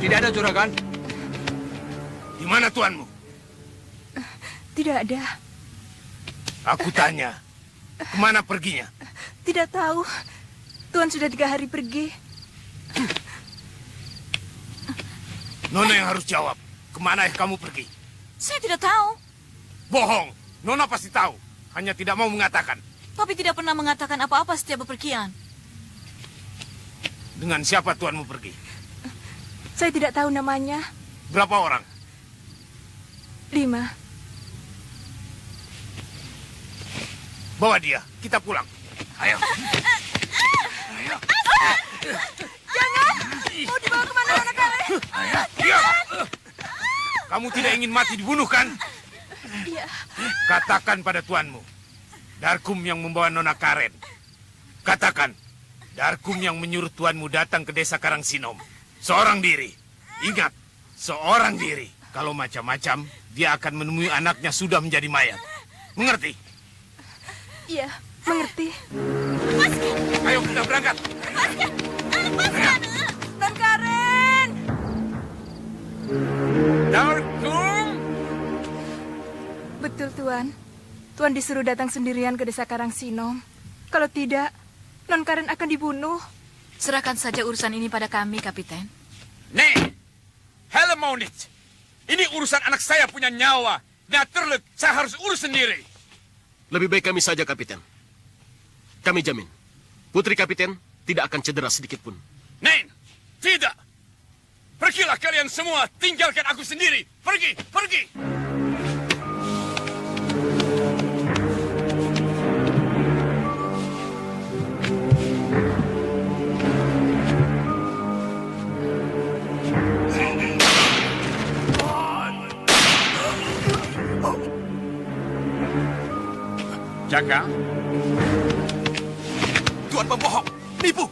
Tidak ada juragan. Di mana tuanmu? Tidak ada. Aku tanya, kemana perginya? Tidak tahu. Tuan sudah 3 hari pergi. Nona yang harus jawab. Kemana kamu pergi? Saya tidak tahu. Bohong. Nona pasti tahu. Hanya tidak mau mengatakan. Tapi tidak pernah mengatakan apa-apa setiap bepergian. Dengan siapa tuanmu pergi? Saya tidak tahu namanya. Berapa orang? 5. Bawa dia. Kita pulang. Ayo. Ayo. Jangan! Mau dibawa kemana anak kalian? Diam! Kamu tidak ingin mati dibunuh, kan? Iya. Katakan pada tuanmu. Darkum yang membawa Nona Karen. Katakan. Darkum yang menyuruh tuanmu datang ke desa Karangsinom. Seorang diri. Ingat. Seorang diri. Kalau macam-macam, dia akan menemui anaknya sudah menjadi mayat. Mengerti? Iya, mengerti. Lepaskan! Ayo kita berangkat. Lepaskan! Lepaskan! Tuan Karen! Darkum! Betul, Tuan. Tuan disuruh datang sendirian ke desa Karangsinom. Kalau tidak, Non Karen akan dibunuh. Serahkan saja urusan ini pada kami, Kapiten. Nih, Hellemonit. Ini urusan anak saya punya nyawa. Naturlik, saya harus urus sendiri. Lebih baik kami saja, Kapiten. Kami jamin, putri Kapiten tidak akan cedera sedikit pun. Nen, tidak. kalian semua tinggalkan aku sendiri. Pergi, pergi. Jaka, Tuan pembohong, nipu.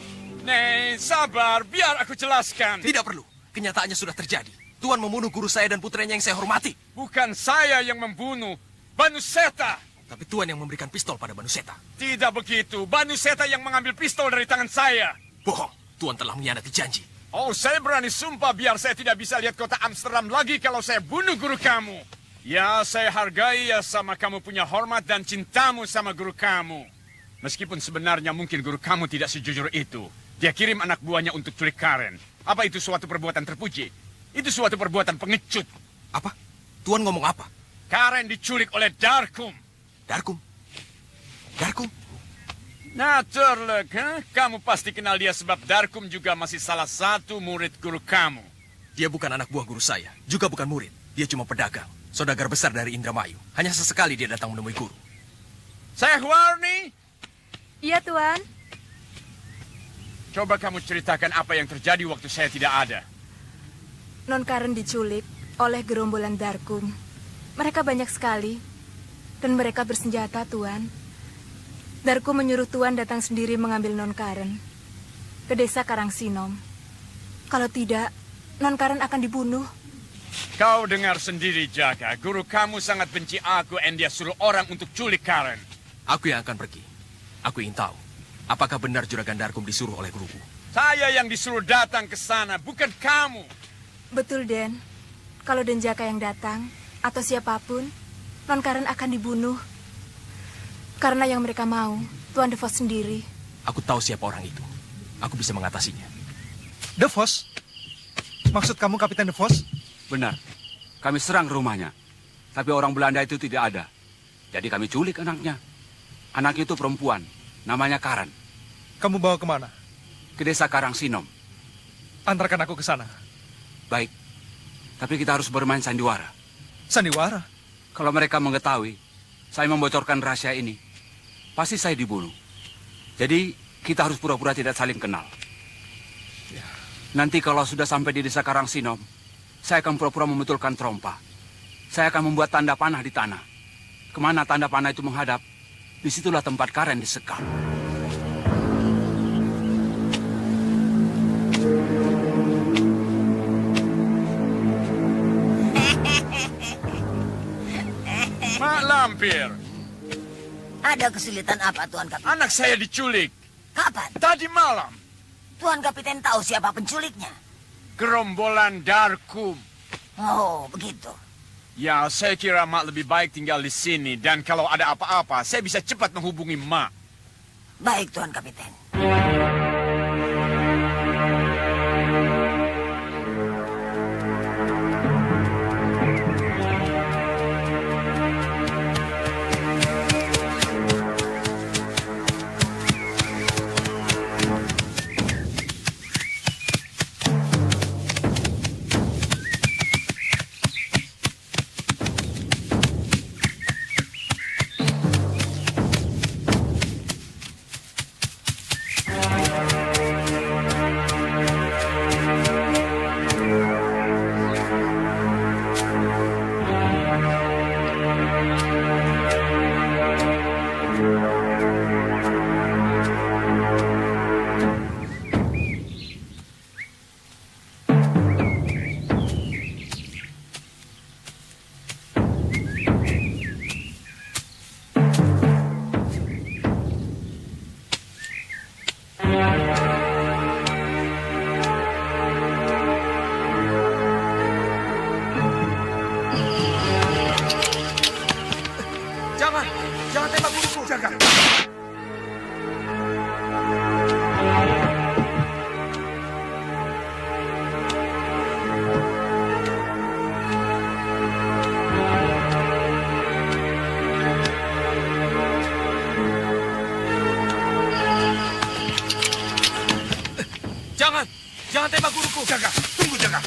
sabar, biar aku jelaskan. Tidak perlu. Kenyataannya sudah terjadi. Tuan membunuh guru saya dan putranya yang saya hormati. Bukan saya yang membunuh Banuseta. Tapi Tuan yang memberikan pistol pada Banuseta. Tidak begitu. Banuseta yang mengambil pistol dari tangan saya. Bohong. Tuan telah mengkhianati janji. Oh, saya berani sumpah biar saya tidak bisa lihat kota Amsterdam lagi kalau saya bunuh guru kamu. Ya, saya hargai ya sama kamu punya hormat dan cintamu sama guru kamu. Meskipun sebenarnya mungkin guru kamu tidak sejujur itu. Dia kirim anak buahnya untuk culik Karen. Apa itu suatu perbuatan terpuji? Itu suatu perbuatan pengecut. Apa? Tuan ngomong apa? Karen diculik oleh Darkum. Darkum? Darkum? Naturlik, kamu pasti kenal dia sebab Darkum juga masih salah satu murid guru kamu. Dia bukan anak buah guru saya. Juga bukan murid. Dia cuma pedagang. Saudagar besar dari Indramayu. Hanya sesekali dia datang menemui guru. Saya Warni. Iya, Tuan. Coba kamu ceritakan apa yang terjadi waktu saya tidak ada. Non Karen diculik oleh gerombolan Darkum. Mereka banyak sekali. Dan mereka bersenjata, Tuan. Darkum menyuruh Tuan datang sendiri mengambil Non Karen ke desa Karangsinom. Kalau tidak, Non Karen akan dibunuh. Kau dengar sendiri, Jaka. Guru kamu sangat benci aku dan dia suruh orang untuk culik Karen. Aku yang akan pergi. Aku ingin tahu. Apakah benar Juragan Darkum disuruh oleh guruku? Saya yang disuruh datang ke sana, bukan kamu. Betul, Den. Kalau Denjaka yang datang, atau siapapun, Non Karen akan dibunuh. Karena yang mereka mau, Tuan De Vos sendiri. Aku tahu siapa orang itu. Aku bisa mengatasinya. De Vos? Maksud kamu Kapiten De Vos? Benar. Kami serang rumahnya. Tapi orang Belanda itu tidak ada. Jadi kami culik anaknya. Anaknya itu perempuan. Namanya Karen. Kamu bawa kemana? Ke desa Karangsinom. Antarkan aku ke sana. Baik. Tapi kita harus bermain sandiwara. Sandiwara? Kalau mereka mengetahui saya membocorkan rahasia ini, pasti saya dibunuh. Jadi kita harus pura-pura tidak saling kenal. Nanti kalau sudah sampai di desa Karangsinom, saya akan pura-pura membetulkan trompa. Saya akan membuat tanda panah di tanah. Kemana tanda panah itu menghadap, disitulah tempat Karen disekap. Mak Lampir, Ada kesulitan apa, Tuan Kapiten? anak saya diculik. Kapan? Tadi malam, Tuan Kapiten tahu siapa penculiknya? gerombolan Darkum. Oh, begitu. Ya, saya kira Mak lebih baik tinggal di sini. Dan kalau ada apa-apa, saya bisa cepat menghubungi Mak. Baik, Tuan Kapiten. Jangan tembak guruku. Jaga. Jangan tembak guruku. Jaga, tunggu Jaga.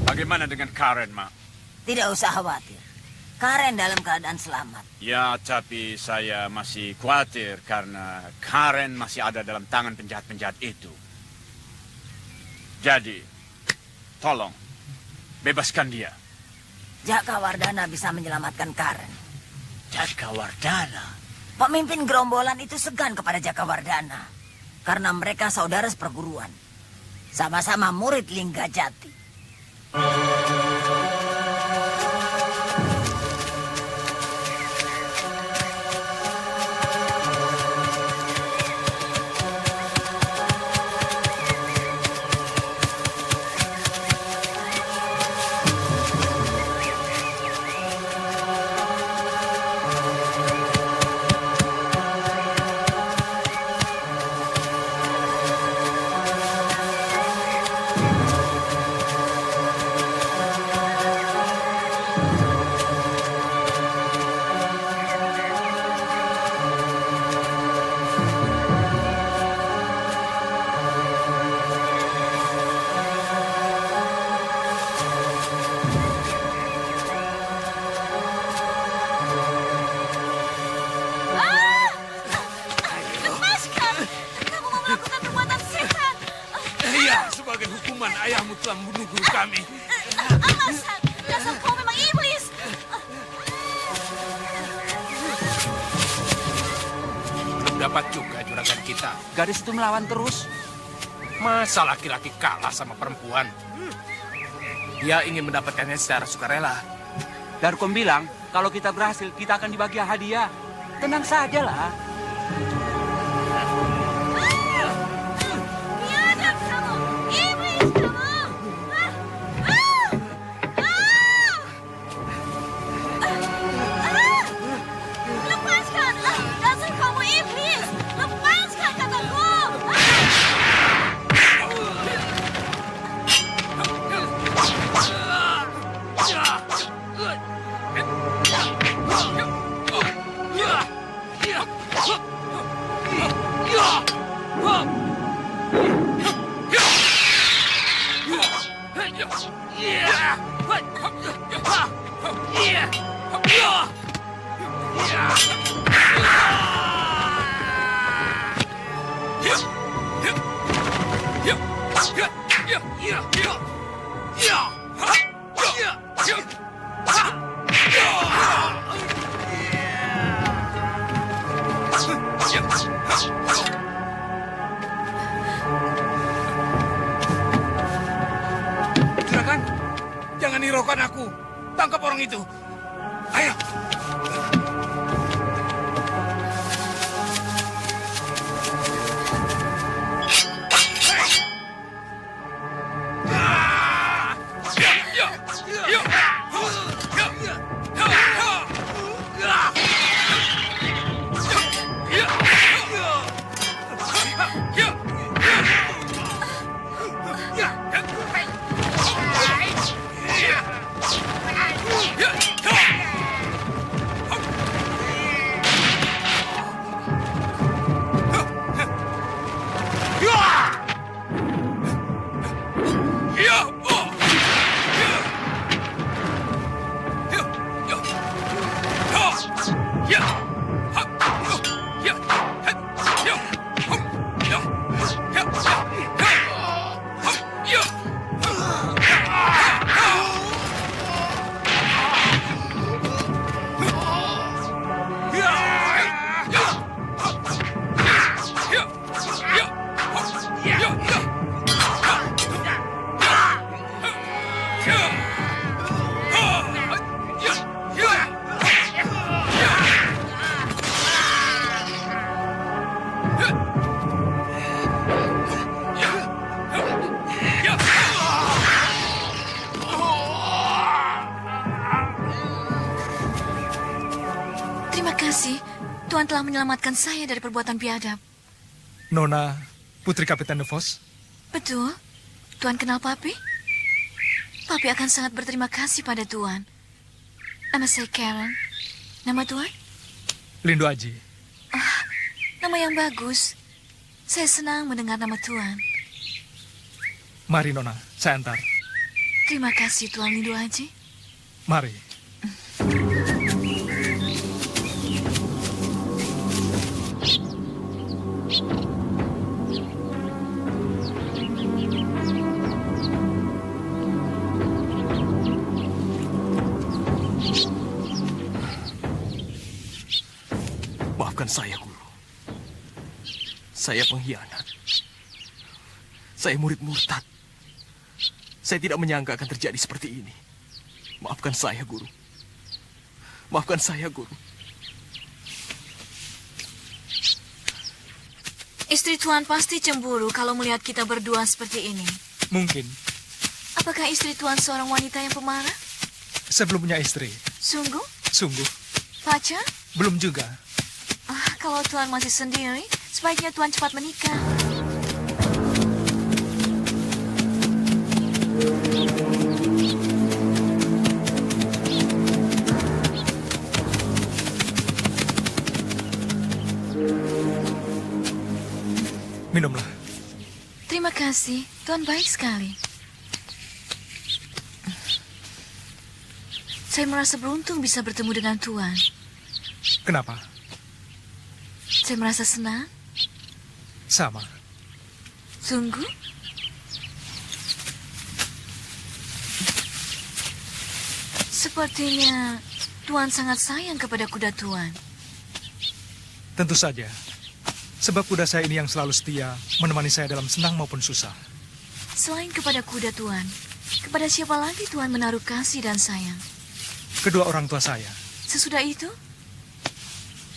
Bagaimana dengan Karen, Mak? Tidak usah khawatir. Karen dalam keadaan selamat. Ya, tapi saya masih khawatir karena Karen masih ada dalam tangan penjahat-penjahat itu. Jadi, tolong, bebaskan dia. Jakawardhana bisa menyelamatkan Karen. Jakawardhana? Pemimpin gerombolan itu segan kepada Jakawardhana. Karena mereka saudara seperguruan. Sama-sama murid Linggajati. Sebagai hukuman, ayahmu telah membunuh guru kami. Alasan, dasar kau memang iblis. Belum dapat juga juragan kita. Gadis itu melawan terus. Masa laki-laki kalah sama perempuan? Dia ingin mendapatkannya secara sukarela. Darkom bilang, kalau kita berhasil, kita akan dibagi hadiah. Tenang sajalah. Biadab kamu, iblis kamu. Lepaskan, dasar kamu iblis. Lepaskan kataku. Juragan, jangan hiraukan aku. Tangkap orang itu. Ayo. Yeah. Terima kasih. Tuan telah menyelamatkan saya dari perbuatan biadab. Nona, putri Kapiten De Vos. Betul. Tuan kenal Papi? Papi akan sangat berterima kasih pada Tuan. Nama saya Karen. Nama Tuan? Lindo Aji. Nama yang bagus. Saya senang mendengar nama Tuan. Mari Nona, saya antar. Terima kasih Tuan Lindo Aji. Mari. Maafkan saya, Guru. Saya pengkhianat. Saya murid murtad. Saya tidak menyangka akan terjadi seperti ini. Maafkan saya, Guru. Maafkan saya, Guru. Istri Tuan pasti cemburu kalau melihat kita berdua seperti ini. Mungkin. Apakah istri Tuan seorang wanita yang pemarah? Saya belum punya istri. Sungguh? Sungguh. Pacar? Belum juga. Kalau Tuan masih sendiri, sebaiknya Tuan cepat menikah. Minumlah. Terima kasih, Tuan baik sekali. Saya merasa beruntung bisa bertemu dengan Tuan. Kenapa? Saya merasa senang. Sama. Sungguh? Sepertinya Tuan sangat sayang kepada kuda Tuan. Tentu saja. Sebab kuda saya ini yang selalu setia menemani saya dalam senang maupun susah. Selain kepada kuda Tuan, kepada siapa lagi Tuan menaruh kasih dan sayang? Kedua orang tua saya. Sesudah itu?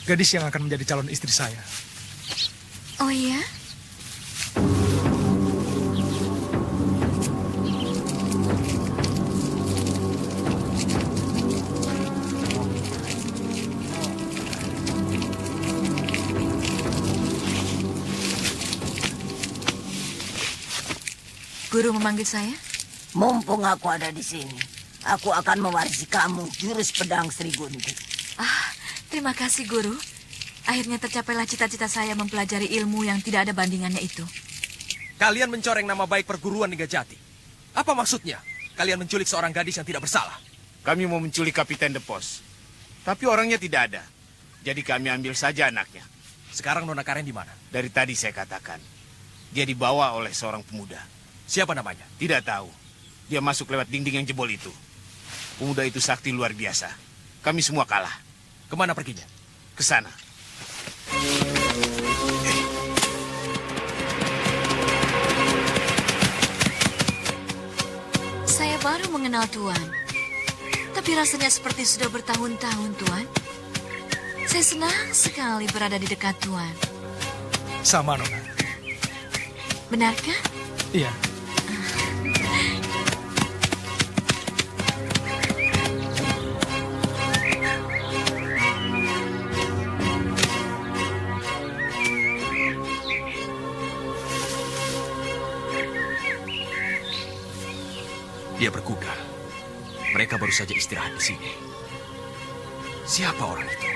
Gadis yang akan menjadi calon istri saya. Oh iya? Guru memanggil saya? Mumpung aku ada di sini, aku akan mewarisi kamu jurus pedang Sri Gunting. Terima kasih, Guru. Akhirnya tercapailah cita-cita saya mempelajari ilmu yang tidak ada bandingannya itu. Kalian mencoreng nama baik perguruan Linggajati. Apa maksudnya? Kalian menculik seorang gadis yang tidak bersalah. Kami mau menculik Kapiten De Vos. Tapi orangnya tidak ada. Jadi kami ambil saja anaknya. Sekarang Nona Karen di mana? Dari tadi saya katakan. Dia dibawa oleh seorang pemuda. Siapa namanya? Tidak tahu. Dia masuk lewat dinding yang jebol itu. Pemuda itu sakti luar biasa. Kami semua kalah. Kemana perginya? Ke sana. Saya baru mengenal Tuan. Tapi rasanya seperti sudah bertahun-tahun, Tuan. Saya senang sekali berada di dekat Tuan. Sama, Nona. Benarkah? Iya. Dia berkuda. Mereka baru saja istirahat di sini. Siapa orang itu?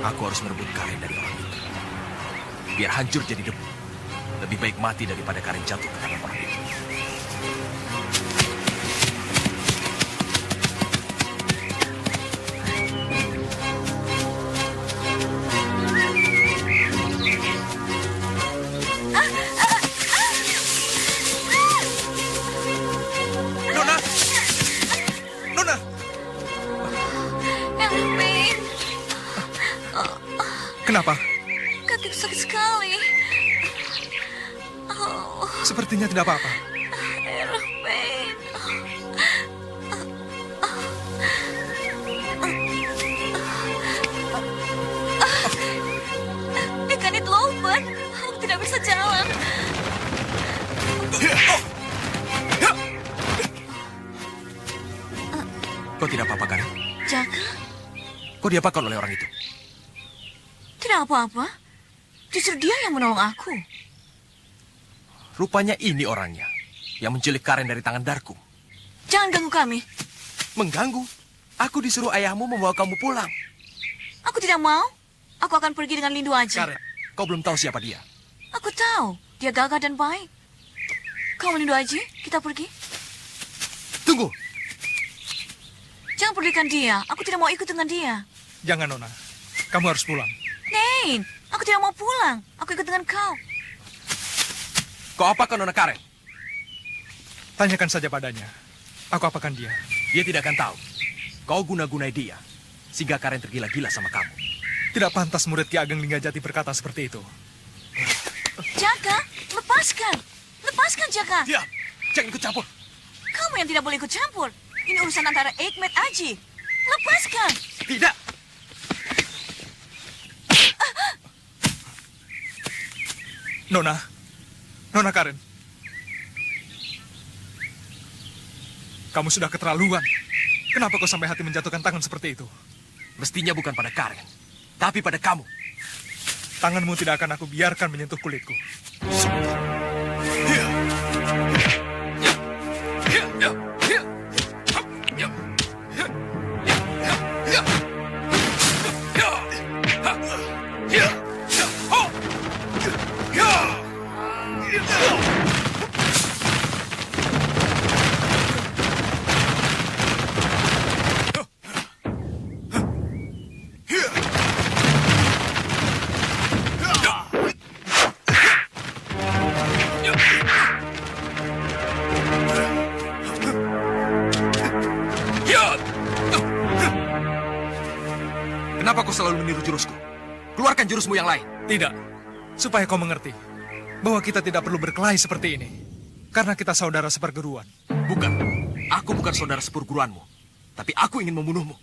Aku harus merebut Karen dari orang itu. Biar hancur jadi debu. Lebih baik mati daripada Karen jatuh ke tangan orang itu. Kenapa? Kakiku sakit sekali. Sepertinya tidak apa-apa. Rahman. jalan. Kau tidak apa-apa, Karen? Jaka, Kau diapakan oleh orang itu? tidak apa-apa. Justru dia yang menolong aku. Rupanya ini orangnya yang menculik Karen dari tangan Darkum. Jangan ganggu kami. Mengganggu? Aku disuruh ayahmu membawa kamu pulang. Aku tidak mau. Aku akan pergi dengan Lindu aja. Karen, kau belum tahu siapa dia. Aku tahu. Dia gagah dan baik. Kau Lindu aja, kita pergi. Tunggu. Jangan pedulikan dia. Aku tidak mau ikut dengan dia. Jangan, Nona. Kamu harus pulang. Nein, aku tidak mau pulang. Aku ikut dengan kau. Kau apakan Nona Karen? Tanyakan saja padanya. Aku apakan dia. Dia tidak akan tahu. Kau guna-gunai dia, sehingga Karen tergila-gila sama kamu. Tidak pantas murid Ki Ageng Linggajati berkata seperti itu. Jaka, lepaskan. Lepaskan, Jaka. Diam, jangan ikut campur. Kamu yang tidak boleh ikut campur. Ini urusan antara Hikmet Aji. Lepaskan. Tidak. Nona Karen. Kamu sudah keterlaluan. Kenapa kau sampai hati menjatuhkan tangan seperti itu? Mestinya bukan pada Karen, tapi pada kamu. Tanganmu tidak akan aku biarkan menyentuh kulitku. Kenapa kau selalu meniru jurusku? Keluarkan jurusmu yang lain. Tidak. Supaya kau mengerti bahwa kita tidak perlu berkelahi seperti ini. Karena kita saudara seperguruan. Bukan. Aku bukan saudara seperguruanmu. Tapi aku ingin membunuhmu.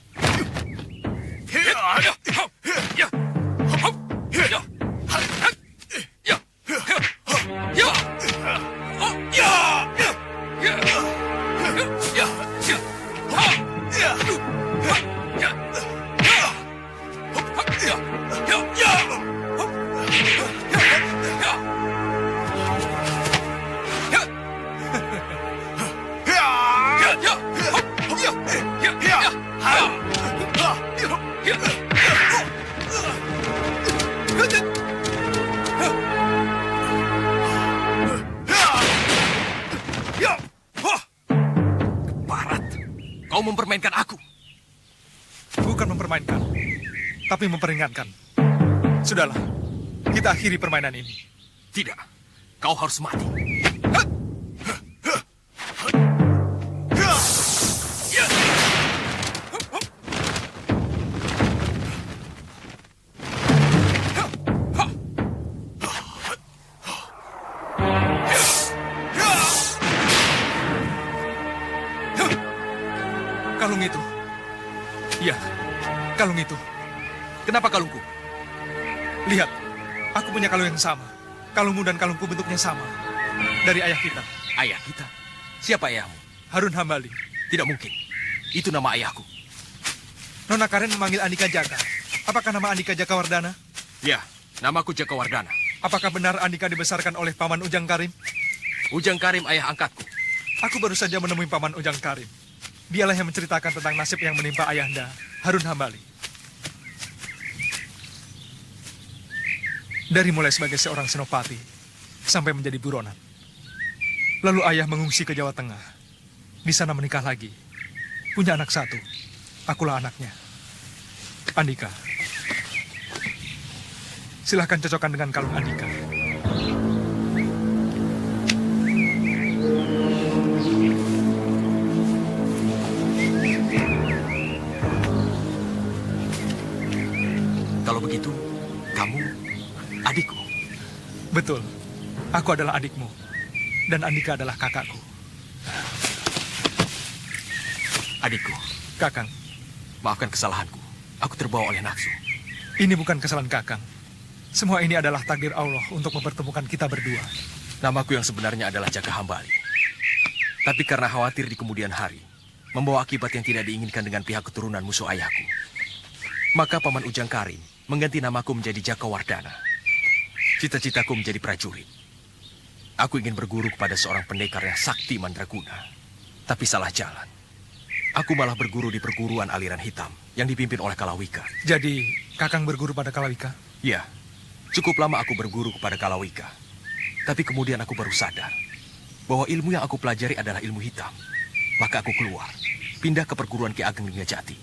Barat, kau mempermainkan aku. Bukan mempermainkan, tapi memperingatkan. Sudahlah, kita akhiri permainan ini. Tidak, kau harus mati. Kalung itu. Ya, kalung itu. Kenapa kalungku? Lihat, aku punya kalung yang sama. Kalungmu dan kalungku bentuknya sama. Dari ayah kita, Ayah kita? Siapa ayahmu? Harun Hambali. Tidak mungkin. Itu nama ayahku. Nona Karen memanggil Andika Jaka. Apakah nama Andika Jaka Wardana? Ya, namaku Jaka Wardana. Apakah benar Andika dibesarkan oleh Paman Ujang Karim? Ujang Karim ayah angkatku. Aku baru saja menemui Paman Ujang Karim. Dialah yang menceritakan tentang nasib yang menimpa ayahanda, Harun Hambali. Dari mulai sebagai seorang senopati, sampai menjadi buronan. Lalu ayah mengungsi ke Jawa Tengah. Di sana menikah lagi. Punya anak satu. Akulah anaknya. Andika. Silahkan cocokkan dengan kalung Andika. Kalau begitu, kamu adikku. Betul. Aku adalah adikmu. Dan Andika adalah kakakku. Adikku, Kakang, maafkan kesalahanku. Aku terbawa oleh nafsu. ini bukan kesalahan Kakang. Semua ini adalah takdir Allah untuk mempertemukan kita berdua. Namaku yang sebenarnya adalah Jaka Hambali. Tapi karena khawatir di kemudian hari, membawa akibat yang tidak diinginkan dengan pihak keturunan musuh ayahku, maka Paman Ujang Karim mengganti namaku menjadi Jaka Wardana. Cita-citaku menjadi prajurit. Aku ingin berguru kepada seorang pendekar yang sakti mandraguna. Tapi salah jalan. Aku malah berguru di perguruan aliran hitam yang dipimpin oleh Kalawika. Jadi, Kakang berguru pada Kalawika? Ya, cukup lama aku berguru kepada Kalawika. Tapi kemudian aku baru sadar bahwa ilmu yang aku pelajari adalah ilmu hitam. Maka aku keluar, pindah ke perguruan Ki Ageng Linggajati.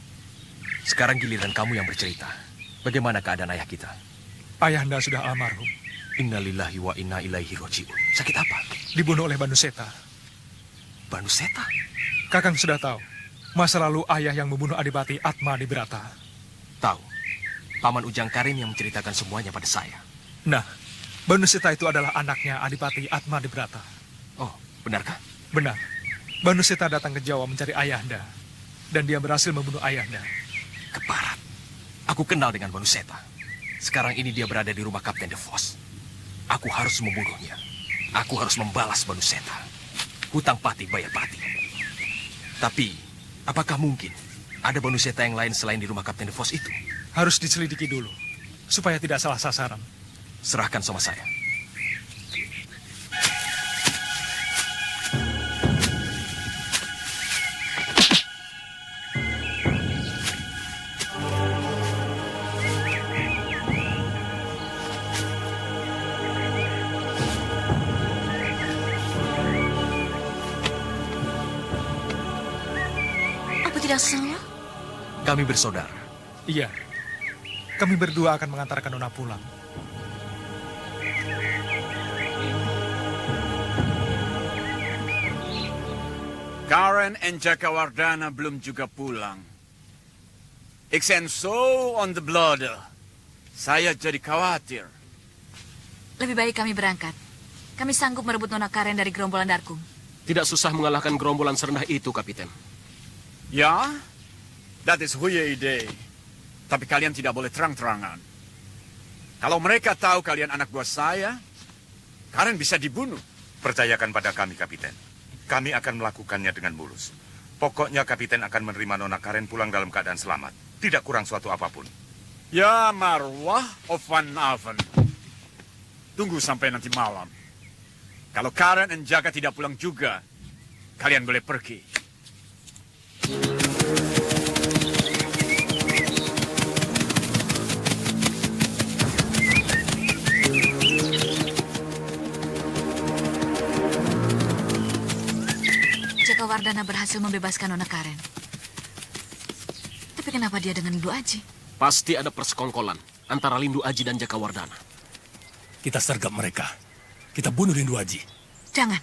Sekarang giliran kamu yang bercerita. Bagaimana keadaan ayah kita? Ayahanda sudah almarhum. Innalillahi wa inna ilaihi roji'un. Sakit apa? Dibunuh oleh Banuseta. Banuseta? Kakang sudah tahu masa lalu ayah yang membunuh Adipati Atma Dibrata. Tahu. Paman Ujang Karim yang menceritakan semuanya pada saya. Nah, Banuseta itu adalah anaknya Adipati Atma Dibrata. Oh, benarkah? Benar. Banuseta datang ke Jawa mencari ayahanda. Dan dia berhasil membunuh ayahanda. Keparat. Aku kenal dengan Banuseta. Sekarang ini dia berada di rumah Kapten De Vos. Aku harus membunuhnya. Aku harus membalas Banuseta. Hutang pati bayar pati. Tapi, apakah mungkin ada Banuseta yang lain selain di rumah Kapten De Vos itu? Harus diselidiki dulu, supaya tidak salah sasaran. Serahkan sama saya. Apa tidak salah? Kami bersaudara. Iya, kami berdua akan mengantarkan Nona pulang. Karen and Jaka Wardana belum juga pulang. Iksen so on the blood. Saya jadi khawatir. Lebih baik kami berangkat. Kami sanggup merebut Nona Karen dari gerombolan Darkum. Tidak susah mengalahkan gerombolan serendah itu, Kapiten. Ya, that is Huye ide. Tapi kalian tidak boleh terang-terangan. Kalau mereka tahu kalian anak buah saya, kalian bisa dibunuh. Percayakan pada kami, Kapiten. Kami akan melakukannya dengan mulus. Pokoknya Kapiten akan menerima Nona Karen pulang dalam keadaan selamat. Tidak kurang suatu apapun. Ya marwah of Van Aven. Tunggu sampai nanti malam. Kalau Karen dan Jaka tidak pulang juga, kalian boleh pergi. Jaka Wardana berhasil membebaskan Nona Karen. Tapi kenapa dia dengan Lindu Aji? Pasti ada persekongkolan antara Lindu Aji dan Jaka Wardana. Kita sergap mereka. Kita bunuh Lindu Aji. Jangan.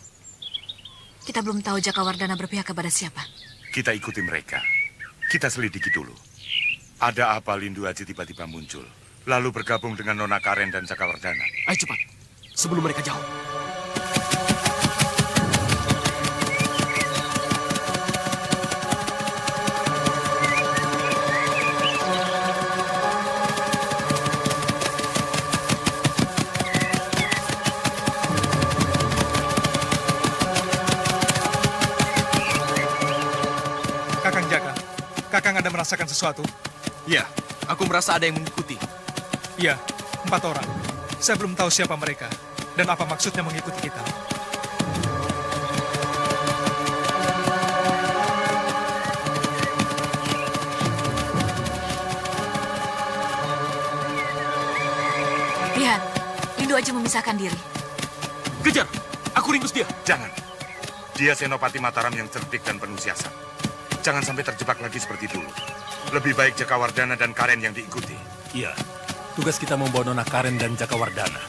Kita belum tahu Jaka Wardana berpihak kepada siapa. Kita ikuti mereka. Kita selidiki dulu. Ada apa Lindu Aji tiba-tiba muncul, lalu bergabung dengan Nona Karen dan Jaka Wardana? Ayo cepat, sebelum mereka jauh. Kakang Jaka, Kakang ada merasakan sesuatu? Ya, aku merasa ada yang mengikuti. Iya, 4 orang. Saya belum tahu siapa mereka dan apa maksudnya mengikuti kita. Lihat, Lindu Aji memisahkan diri. Kejar, aku ringkus dia. Jangan. Dia Senopati Mataram yang cerdik dan penuh siasat. Jangan sampai terjebak lagi seperti dulu. Lebih baik Jaka Wardana dan Karen yang diikuti. Iya, tugas kita membawa Nona Karen dan Jaka Wardana.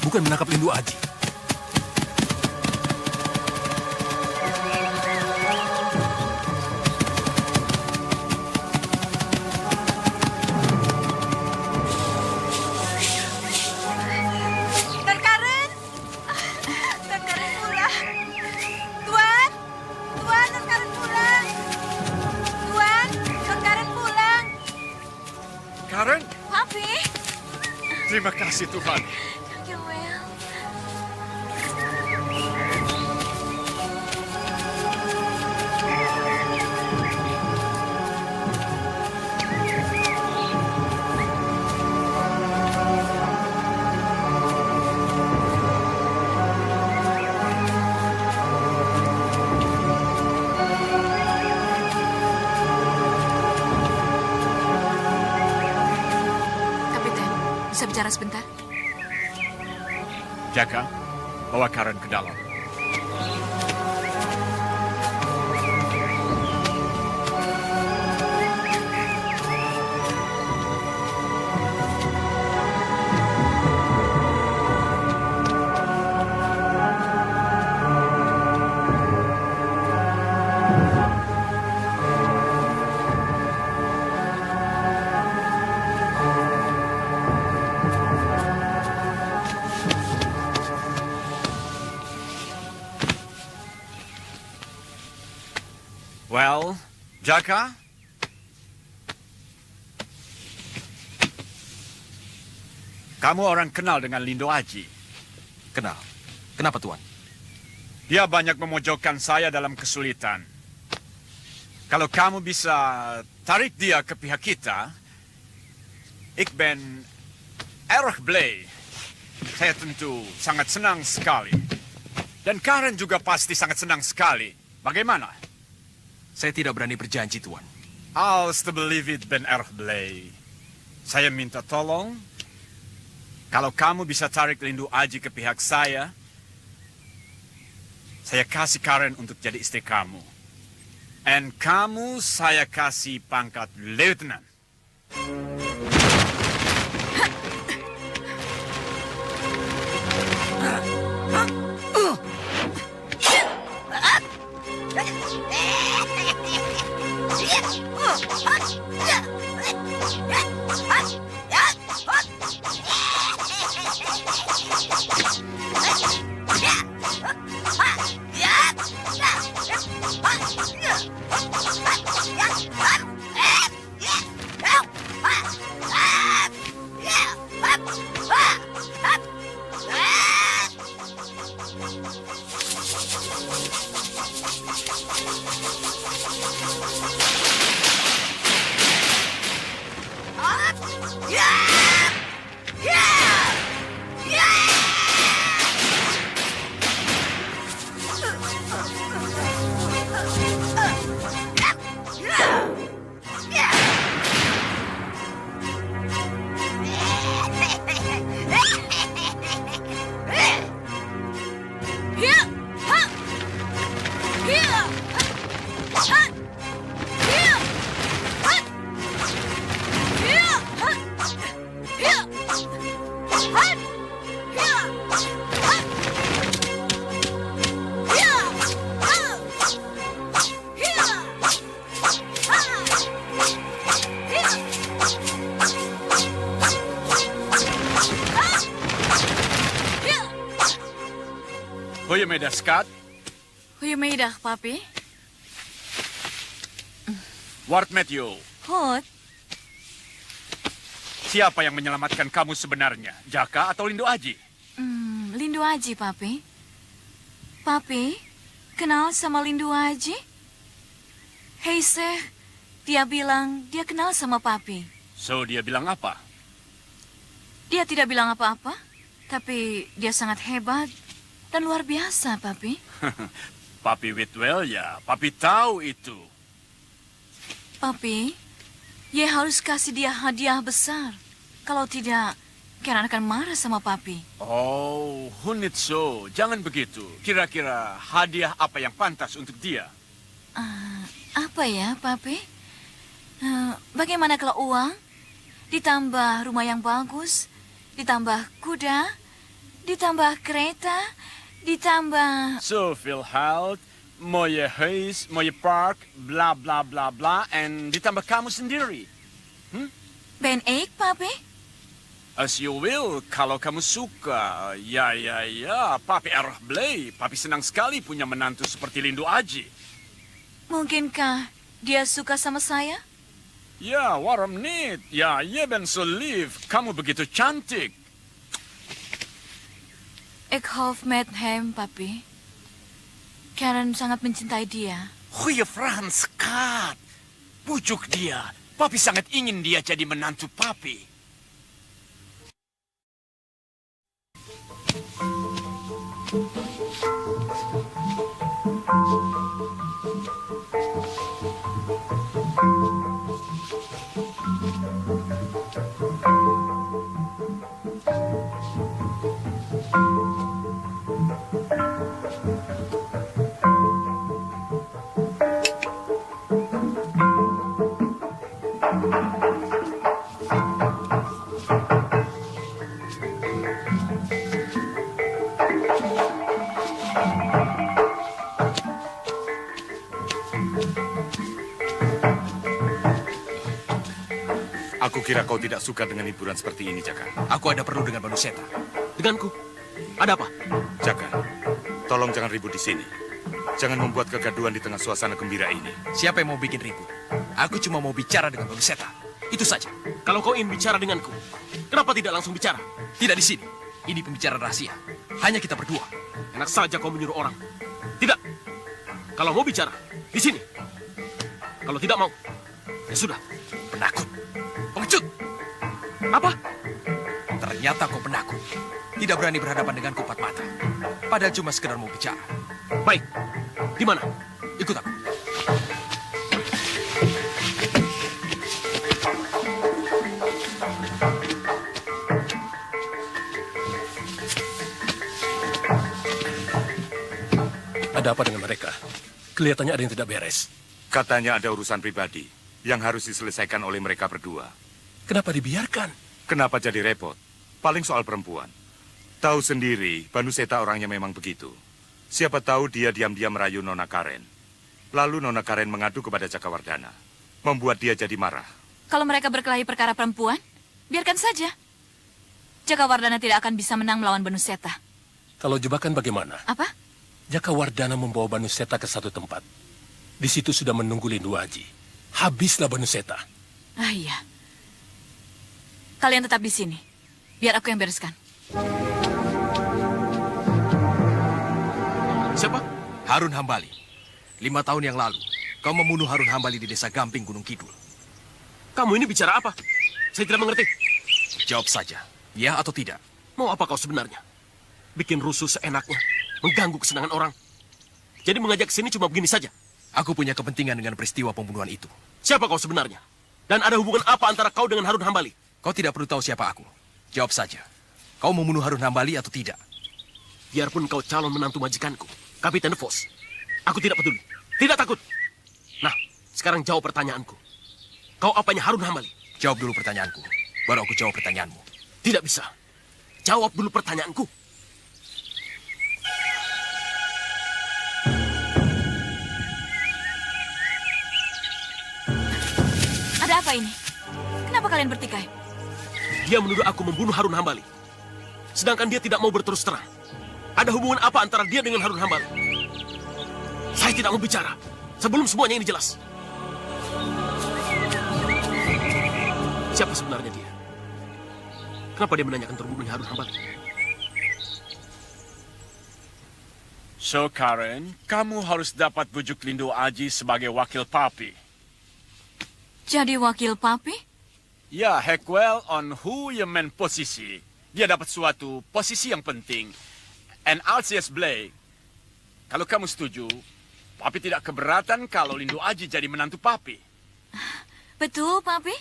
Bukan menangkap Lindu Aji. Don Karen! Don Karen pulang! Tuan! Tuan, Don Karen pulang! Tuan, Don Karen pulang! Karen, Papi, Terima kasih Tuhan. Kang Yoel. Kapiten, bisa bicara sebentar? Jaka, bawa Karen ke dalam. Well, Jaka? Kamu orang kenal dengan Lindo Aji. Kenal. Kenapa, Tuan? Dia banyak memojokkan saya dalam kesulitan. Kalau kamu bisa tarik dia ke pihak kita, ik ben erg blij. Saya tentu sangat senang sekali. Dan Karen juga pasti sangat senang sekali. Bagaimana? Saya tidak berani berjanji, Tuan. Alsjeblieft, ben erg blij. Saya minta tolong, kalau kamu bisa tarik Lindo Aji ke pihak saya kasih Karen untuk jadi istri kamu. And kamu saya kasih pangkat lieutenant. Goedemiddag, Scott. Goedemiddag, papi. Wart met you. Goed. Siapa yang menyelamatkan kamu sebenarnya? Jaka atau Lindo Aji? Lindo Aji, papi. Papi, kenal sama Lindo Aji? Hei, Seh. Dia bilang dia kenal sama papi. So, dia bilang apa? Dia tidak bilang apa-apa, tapi dia sangat hebat dan luar biasa, papi. Papi Whitwell ya, papi tahu itu. Papi, Ye harus kasih dia hadiah besar. Kalau tidak, Karen akan marah sama papi. Oh, Hunitso, jangan begitu. Kira-kira hadiah apa yang pantas untuk dia? Apa ya, papi? Bagaimana kalau uang? Ditambah rumah yang bagus, ditambah kuda, ditambah kereta, ditambah... Zoveel geld, mooie huis, mooie park, bla bla bla bla, en ditambah kamu sendiri. Ben ik, papi? As you will, kalau kamu suka. Ya, papi erg blij. Papi senang sekali punya menantu seperti Lindo Aji. Mungkinkah dia suka sama saya? Ya, waarom niet? Ja, je bent zo lief. Kamu begitu cantik. Ik hou met hem, papi. Karen sangat mencintai dia. Goeie Frans, Kat. Bujuk dia. Papi sangat ingin dia jadi menantu papi. Aku kira kau tidak suka dengan hiburan seperti ini, Jaka. Aku ada perlu dengan Banuseta. Denganku. Ada apa? Jaka, tolong jangan ribut di sini. Jangan membuat kegaduhan di tengah suasana gembira ini. Siapa yang mau bikin ribut? Aku cuma mau bicara dengan Banuseta. Itu saja. Kalau kau ingin bicara denganku, kenapa tidak langsung bicara? Tidak di sini. Ini pembicaraan rahasia. Hanya kita berdua. Enak saja kau menyuruh orang. Tidak. Kalau mau bicara, di sini. Kalau tidak mau, ya sudah. Penakut. Pengecut. Apa? Ternyata kau penakut. Tidak berani berhadapan denganku empat mata. Padahal cuma sekedar mau bicara. Baik. Di mana? Ikut aku. Ada apa dengan mereka? Kelihatannya ada yang tidak beres. Katanya ada urusan pribadi yang harus diselesaikan oleh mereka berdua. Kenapa dibiarkan? Kenapa jadi repot? Paling soal perempuan. Tahu sendiri, Banuseta orangnya memang begitu. Siapa tahu dia diam-diam merayu Nona Karen. Lalu Nona Karen mengadu kepada Jakawardhana. Membuat dia jadi marah. Kalau mereka berkelahi perkara perempuan, biarkan saja. Jakawardhana tidak akan bisa menang melawan Banuseta. Kalau jebakan bagaimana? Apa? Jakawardhana membawa Banuseta ke satu tempat. Di situ sudah menunggu Lindu Aji. Habislah Banuseta. Ah iya. Kalian tetap di sini. Biar aku yang bereskan. Siapa? Harun Hambali. 5 tahun yang lalu, kau membunuh Harun Hambali di desa Gamping, Gunung Kidul. Kamu ini bicara apa? Saya tidak mengerti. Jawab saja, ya atau tidak. Mau apa kau sebenarnya? Bikin rusuh seenaknya, mengganggu kesenangan orang. Jadi mengajak ke sini cuma begini saja. Aku punya kepentingan dengan peristiwa pembunuhan itu. Siapa kau sebenarnya? Dan ada hubungan apa antara kau dengan Harun Hambali? Kau tidak perlu tahu siapa aku. Jawab saja. Kau membunuh Harun Hambali atau tidak? Biarpun kau calon menantu majikanku, Kapiten Vos. Aku tidak peduli. Tidak takut. Nah, sekarang jawab pertanyaanku. Kau apanya Harun Hambali? Jawab dulu pertanyaanku. Baru aku jawab pertanyaanmu. Tidak bisa. Jawab dulu pertanyaanku. Ada apa ini? Kenapa kalian bertikai? Dia menuduh aku membunuh Harun Hambali. Sedangkan dia tidak mau berterus terang. Ada hubungan apa antara dia dengan Harun Hambali? Saya tidak mau bicara sebelum semuanya ini jelas. Siapa sebenarnya dia? Kenapa dia menanyakan terbunuhnya Harun Hambali? So, Karen, kamu harus dapat bujuk Lindu Aji sebagai wakil papi. Jadi wakil papi? Ya, Heckwell on who you main posisi. Dia dapat suatu posisi yang penting. And Alcius Blake, kalau kamu setuju, papi tidak keberatan kalau Lindu Aji jadi menantu papi. Betul, papi?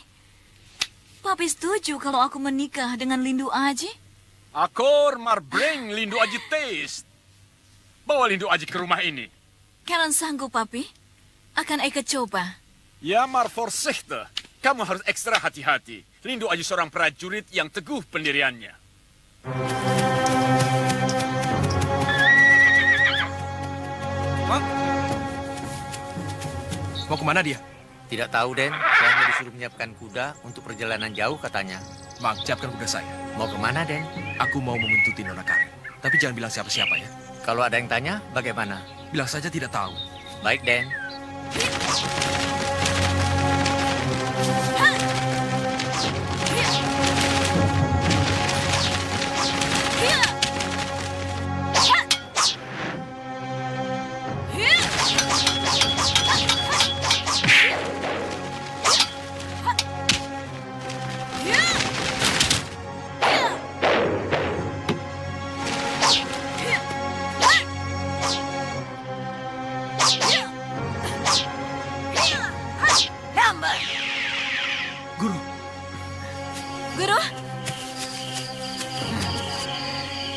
Papi setuju kalau aku menikah dengan Lindu Aji? Akor marbring Lindu Aji taste. Bawa Lindu Aji ke rumah ini. Karen sanggup, papi? Akan Eka coba. Ya, maar voorzichtig. Kamu harus ekstra hati-hati. Lindu Aji seorang prajurit yang teguh pendiriannya. Mau kemana dia? Tidak tahu, Den. Saya hanya disuruh menyiapkan kuda untuk perjalanan jauh katanya. Mang, siapkan kuda saya. Mau kemana, Den? Aku mau membuntuti Nona Karen. Tapi jangan bilang siapa-siapa ya. Kalau ada yang tanya, bagaimana? Bilang saja tidak tahu. Baik, Den.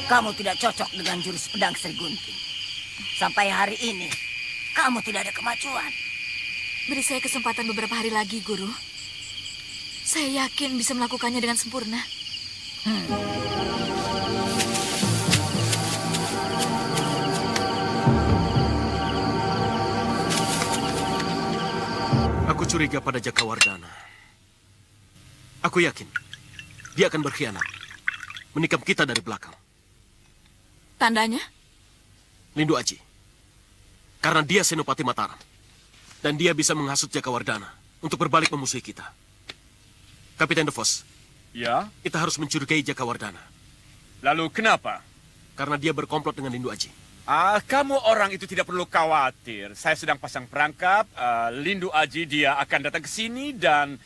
kamu tidak cocok dengan jurus pedang Sri Gunting. Sampai hari ini, kamu tidak ada kemajuan. Beri saya kesempatan beberapa hari lagi, Guru. Saya yakin bisa melakukannya dengan sempurna. Aku curiga pada Jakawardana. Aku yakin dia akan berkhianat, menikam kita dari belakang. Tandanya? Lindu Aji. Karena dia Senopati Mataram. Dan dia bisa menghasut Jakawardana untuk berbalik memusuhi kita. Kapiten De Vos, Ya? kita harus mencurigai Jakawardana. Lalu kenapa? Karena dia berkomplot dengan Lindu Aji. Kamu orang itu tidak perlu khawatir. Saya sedang pasang perangkap. Lindu Aji dia akan datang ke sini dan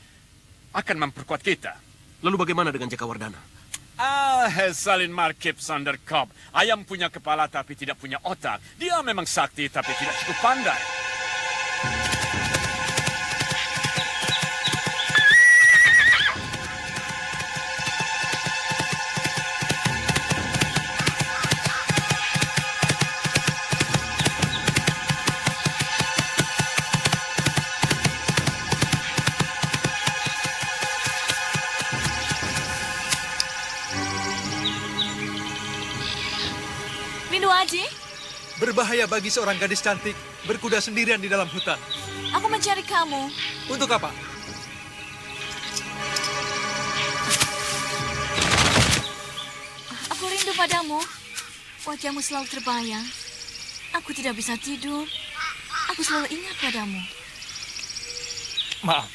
akan memperkuat kita. Lalu bagaimana dengan Jakawardana? Salin Markip Sanderkop. Ayam punya kepala tapi tidak punya otak. Dia memang sakti tapi tidak cukup pandai. Lindu Aji, Berbahaya bagi seorang gadis cantik berkuda sendirian di dalam hutan. aku mencari kamu. Untuk apa? Aku rindu padamu. Wajahmu selalu terbayang. Aku tidak bisa tidur. Aku selalu ingat padamu. Maaf,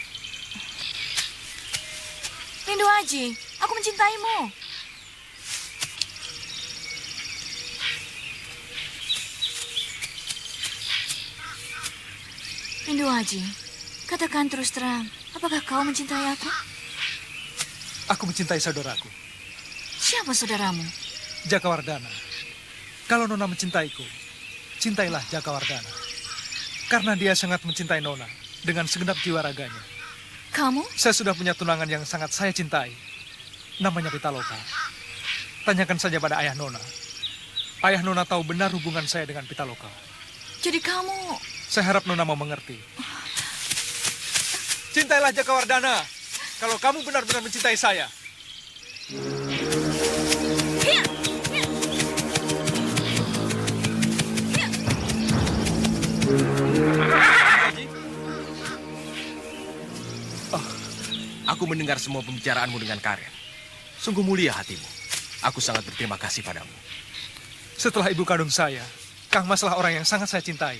Lindu Aji, aku mencintaimu. Lindu Aji, katakan terus terang, apakah kau mencintai aku? aku mencintai saudaraku, Siapa saudaramu? Jakawardana. Kalau Nona mencintaiku, cintailah Jakawardana. Karena dia sangat mencintai Nona dengan segenap jiwa raganya. Kamu? Saya sudah punya tunangan yang sangat saya cintai. Namanya Pitaloka. Tanyakan saja pada ayah Nona. Ayah Nona tahu benar hubungan saya dengan Pitaloka. Jadi kamu... Saya harap Nona mau mengerti. Cintailah Jakawardana. Kalau kamu benar-benar mencintai saya. Aku mendengar semua pembicaraanmu dengan Karen. Sungguh mulia hatimu. Aku sangat berterima kasih padamu. Setelah ibu kandung saya, Kang Maslah orang yang sangat saya cintai.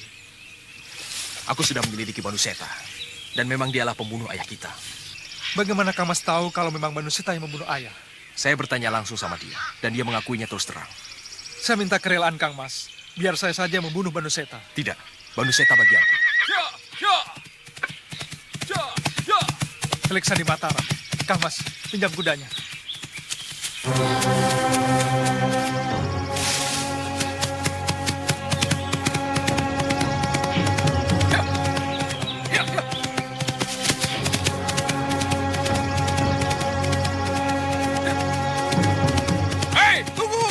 Aku sudah menyelidiki Banuseta. Dan memang dialah pembunuh ayah kita. Bagaimana Kang Mas tahu kalau memang Banuseta yang membunuh ayah? Saya bertanya langsung sama dia. Dan dia mengakuinya terus terang. Saya minta kerelaan Kang Mas. Biar saya saja membunuh Banuseta. Tidak. Banuseta bagi aku. Telik Sandi Mataram. Kang Mas, pinjam kudanya. Hei, tunggu!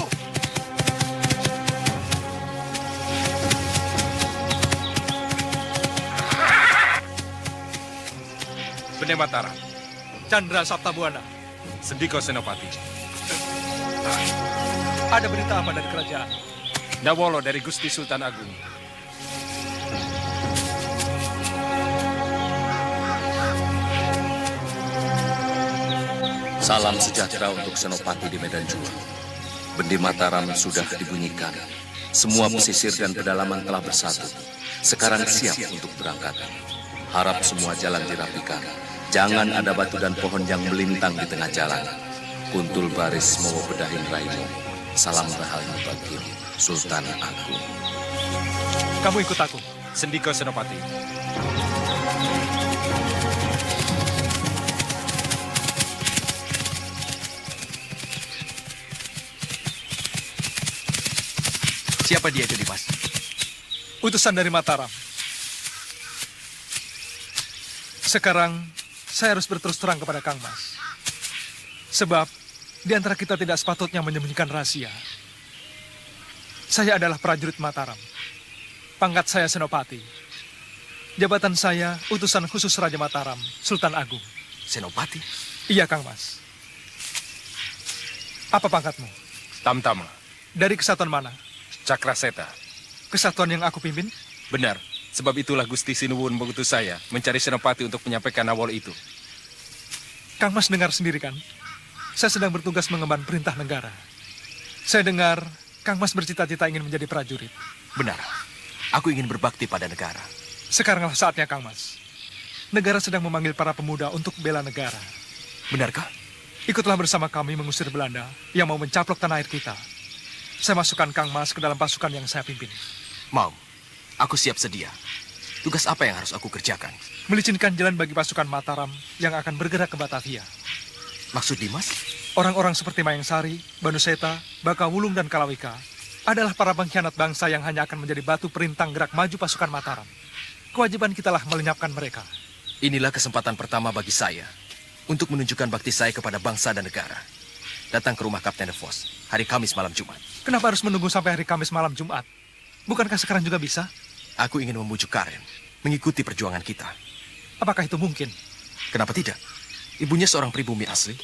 Bene Mataram. Chandra Sabtabuana. Sendiko Senopati. Ada berita apa dari kerajaan? Dawolo dari Gusti Sultan Agung. Salam sejahtera untuk Senopati di medan juang. Bendi Mataram sudah dibunyikan. Semua pesisir dan pedalaman telah bersatu. Sekarang siap untuk berangkat. Harap semua jalan dirapikan. Jangan ada batu dan pohon yang melintang di tengah jalan. Kuntul baris mau bedahin raimu. Salam rahayu bagimu, Sultan Agung. Kamu ikut aku. Sendiko Senopati. Siapa dia itu, Dimas? Utusan dari Mataram. Sekarang, saya harus berterus terang kepada Kang Mas. Sebab, di antara kita tidak sepatutnya menyembunyikan rahasia. Saya adalah prajurit Mataram. Pangkat saya Senopati. Jabatan saya utusan khusus Raja Mataram, Sultan Agung. Senopati? Iya, Kang Mas. Apa pangkatmu? Tamtama, Dari kesatuan mana? Cakraseta. Kesatuan yang aku pimpin? Benar, sebab itulah Gusti Sinuwun mengutus saya mencari Senopati untuk menyampaikan awal itu. Kang Mas dengar sendiri kan? Saya sedang bertugas mengemban perintah negara. Saya dengar Kang Mas bercita-cita ingin menjadi prajurit. Benar. Aku ingin berbakti pada negara. Sekaranglah saatnya, Kang Mas. Negara sedang memanggil para pemuda untuk bela negara. Benarkah? Ikutlah bersama kami mengusir Belanda yang mau mencaplok tanah air kita. Saya masukkan Kang Mas ke dalam pasukan yang saya pimpin. Mau. Aku siap sedia. Tugas apa yang harus aku kerjakan? Melicinkan jalan bagi pasukan Mataram yang akan bergerak ke Batavia. Maksud Dimas? Orang-orang seperti Mayang Sari, Banuseta, Bakawulung, dan Kalawika adalah para pengkhianat bangsa yang hanya akan menjadi batu perintang gerak maju pasukan Mataram. Kewajiban kitalah melenyapkan mereka. Inilah kesempatan pertama bagi saya untuk menunjukkan bakti saya kepada bangsa dan negara. Datang ke rumah Kapten De Vos hari Kamis malam Jumat. Kenapa harus menunggu sampai hari Kamis malam Jumat? Bukankah sekarang juga bisa? Aku ingin membujuk Karen mengikuti perjuangan kita. Apakah itu mungkin? Kenapa tidak? Ibunya seorang pribumi asli,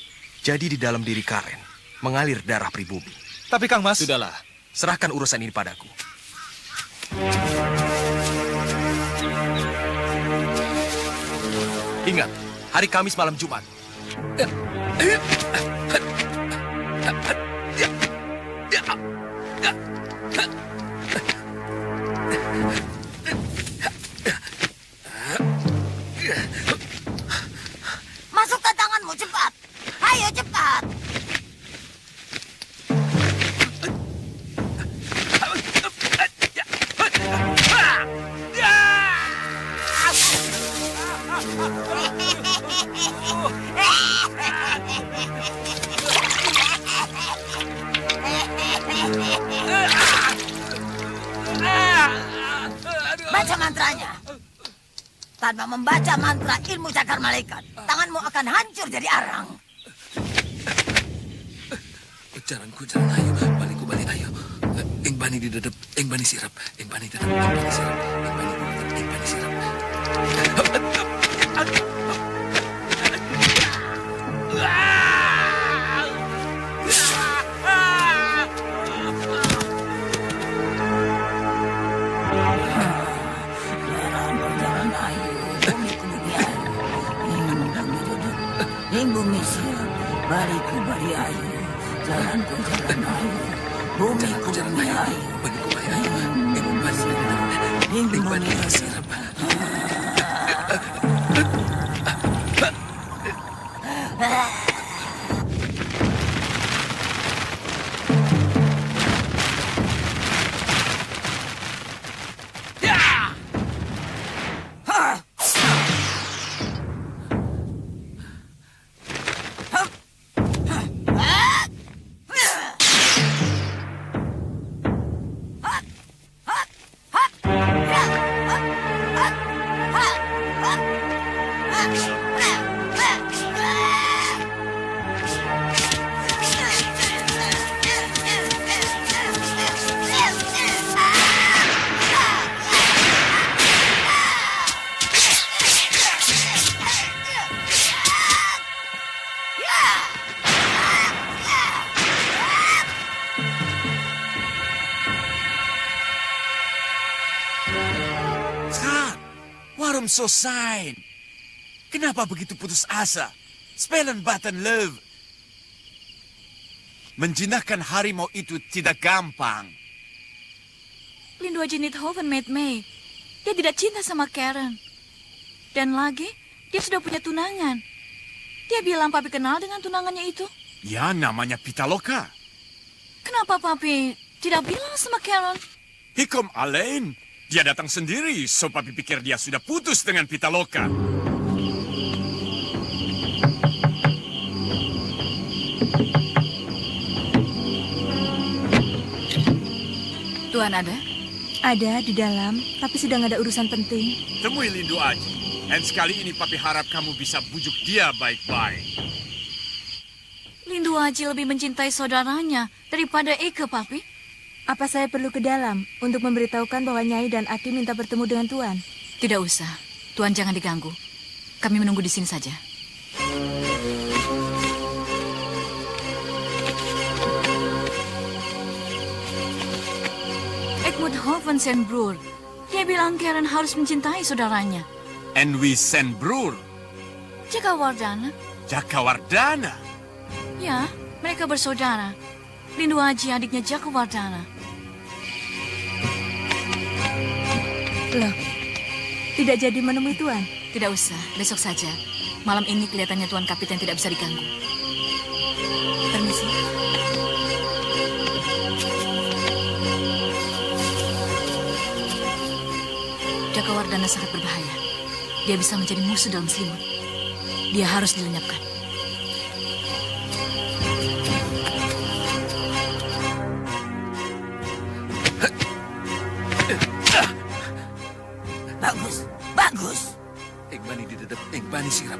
jadi di dalam diri Karen mengalir darah pribumi. Tapi Kang Mas... Sudahlah, serahkan urusan ini padaku. Ingat, hari Kamis malam Jumat. Masukkan tanganmu cepat. Ayo cepat. Baca mantranya. Tanpa membaca mantra ilmu cakar malaikat, tanganmu akan hancur jadi arang. Jalanku jalan ayo, balikku balik ayo. Ing bani di dedep, ing bani sirap, ing bani dedep, ing bani sirap, ing bani dedep, ing bani sirap. Ing bumi siap, balikku balik ayo. Jalanku jalan ayo, bumiku bumi ayo. Bagiku balik ayo, ing bani dedep, ing bani sirap. Warum so sein? Kenapa begitu putus asa? Spelen button love. Menjinakkan harimau itu tidak gampang. Lindu Haji Nithoven made May. Dia tidak cinta sama Karen. Dan lagi, dia sudah punya tunangan. Dia bilang Papi kenal dengan tunangannya itu. Ya, namanya Pitaloka. Kenapa Papi tidak bilang sama Karen? Hikom Alain. Dia datang sendiri, so Papi pikir dia sudah putus dengan Pitaloka. Tuan ada? Ada di dalam, tapi sedang ada urusan penting. Temui Lindu Aji. Dan sekali ini Papi harap kamu bisa bujuk dia baik-baik. Lindu Haji lebih mencintai saudaranya daripada Eke, Papi. Apa saya perlu ke dalam untuk memberitahukan bahwa Nyai dan Aki minta bertemu dengan Tuan? Tidak usah. Tuan jangan diganggu. Kami menunggu di sini saja. Egmont Hovensenbroer. Dia bilang Karen harus mencintai saudaranya. And we send Brur, Jakawardhana. Jakawardhana. Ya, mereka bersaudara. Lindu Aji adiknya Jakawardhana. Loh, tidak jadi menemui Tuan? Tidak usah, besok saja. Malam ini kelihatannya Tuan Kapiten tidak bisa diganggu. Permisi. Jakawardhana sangat berbahaya. Dia bisa menjadi musuh dalam selimut. Dia harus dilenyapkan. Bagus, bagus. Eng Bani didedep, Eng Bani sirap.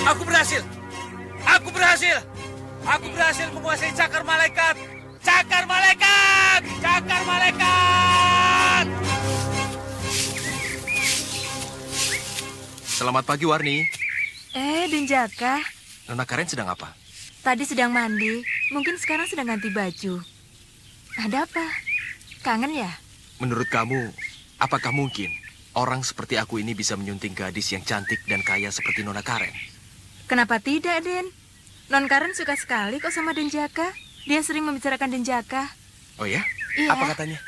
Aku berhasil! Aku berhasil! Aku berhasil menguasai cakar malaikat! Cakar malaikat! Cakar malaikat! Selamat pagi, Warni. Denjaka. Nona Karen sedang apa? Tadi sedang mandi. Mungkin sekarang sedang ganti baju. Ada apa? Kangen ya? Menurut kamu, apakah mungkin orang seperti aku ini bisa menyunting gadis yang cantik dan kaya seperti Nona Karen? Kenapa tidak, Den? Non Karen suka sekali kok sama Denjaka. Dia sering membicarakan Denjaka. Oh ya? Iya. Apa katanya?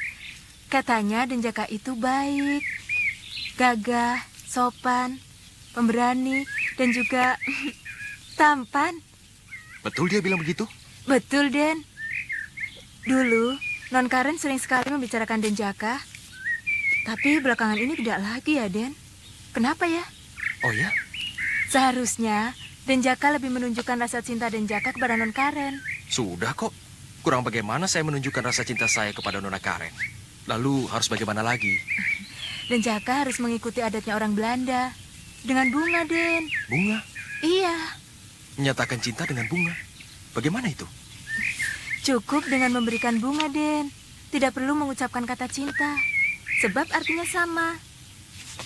Katanya Denjaka itu baik, gagah, sopan, pemberani, dan juga tampan. Betul dia bilang begitu? Betul, Den. Dulu, Non Karen sering sekali membicarakan Denjaka. Tapi belakangan ini tidak lagi ya, Den. Kenapa ya? Oh ya? Seharusnya Denjaka lebih menunjukkan rasa cinta Denjaka kepada Non Karen. Sudah kok. Kurang bagaimana saya menunjukkan rasa cinta saya kepada Nona Karen. Lalu harus bagaimana lagi? Denjaka harus mengikuti adatnya orang Belanda. Dengan bunga, Den. Bunga? Iya. Menyatakan cinta dengan bunga. Bagaimana itu? Cukup dengan memberikan bunga, Den. Tidak perlu mengucapkan kata cinta. Sebab artinya sama.